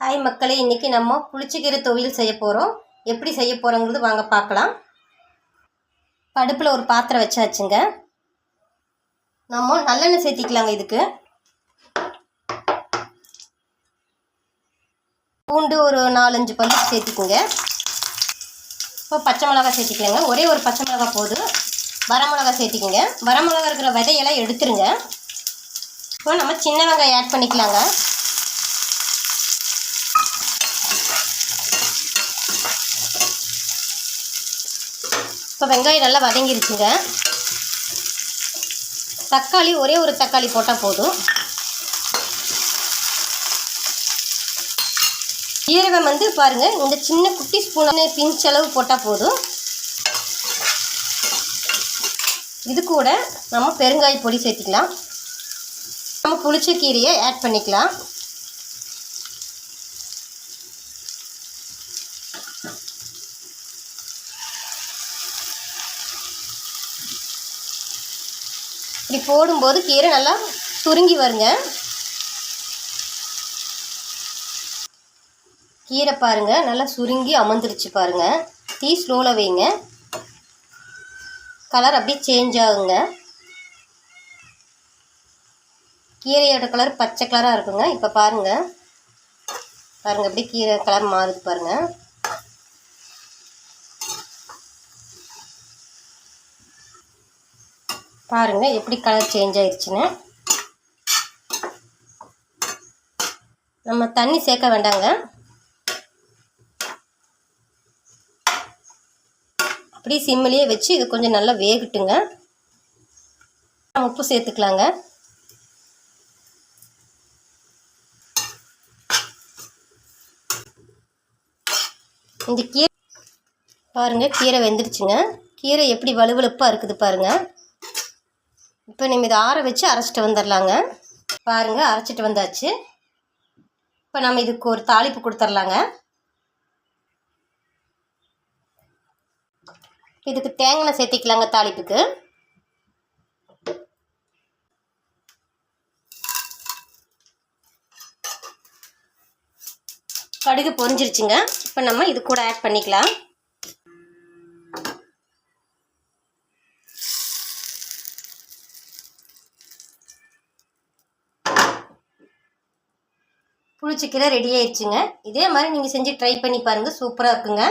Hi மக்களே, இன்றைக்கி நம்ம புளிச்சக்கீரை துவையல் செய்ய போகிறோம். எப்படி செய்ய போகிறோங்கிறது வாங்க பார்க்கலாம். அடுப்பில் ஒரு பாத்திரம் வச்சாச்சுங்க. நம்ம நல்லெண்ணெய் சேர்த்திக்கலாங்க. இதுக்கு பூண்டு ஒரு 4-5 பல்லு சேர்த்திக்குங்க. இப்போ பச்சை மிளகாய் சேர்த்திக்கலாங்க. ஒரே ஒரு பச்சை மிளகாய் போதும். வரமிளகா சேர்த்திக்குங்க. வரமிளகா இருக்கிற விதையெல்லாம் எடுத்துருங்க. இப்போ நம்ம சின்ன வெங்காயம் ஆட் பண்ணிக்கலாங்க. இப்போ வெங்காயம் நல்லா வதங்கிருச்சுங்க. தக்காளி ஒரே ஒரு தக்காளி போட்டால் போதும். ஜீரகம் பாருங்கள், இந்த சின்ன குட்டி ஸ்பூன் பிஞ்ச் அளவு போட்டால் போதும். இது கூட நம்ம பெருங்காய பொடி சேர்த்திக்கலாம். நம்ம புளிச்ச கீரையை ஆட் பண்ணிக்கலாம். இப்படி போடும்போது கீரை நல்லா சுருங்கி வருங்க. கீரை பாருங்கள் நல்லா சுருங்கி அமர்ந்துருச்சு பாருங்கள். டீ ஸ்லோவில் வைங்க. கலர் அப்படியே சேஞ்ச் ஆகுங்க. கீரையோட கலர் பச்சை கலராக இருக்குங்க. இப்போ பாருங்கள் அப்படியே கீரை கலர் மாறுது பாருங்கள். பாருங்கள் எப்படி கலர் சேஞ்ச் ஆயிடுச்சுன்னு. நம்ம தண்ணி சேர்க்க வேண்டாங்க. அப்படியே சிம்மிலேயே வச்சு இது கொஞ்சம் நல்லா வேகட்டுங்க. உப்பு சேர்த்துக்கலாங்க. இந்த கீரை பாருங்கள், கீரை வெந்துடுச்சுங்க. கீரை எப்படி வலுவலுப்பாக இருக்குது பாருங்கள். இப்போ நம்ம இதை ஆற வச்சு அரைச்சிட்டு வந்துடலாங்க. பாருங்கள், அரைச்சிட்டு வந்தாச்சு. இப்போ நம்ம இதுக்கு ஒரு தாளிப்பு கொடுத்துர்லாங்க. இதுக்கு தேங்காய் சேர்த்திக்கலாங்க. தாளிப்புக்கு கடுகு பொரிஞ்சிருச்சுங்க. இப்போ நம்ம இது கூட ஆட் பண்ணிக்கலாம். புளிச்சக்கீரை ரெடி ஆயிடுச்சுங்க. இதே மாதிரி நீங்கள் செஞ்சு ட்ரை பண்ணி பாருங்கள். சூப்பராக இருக்குங்க.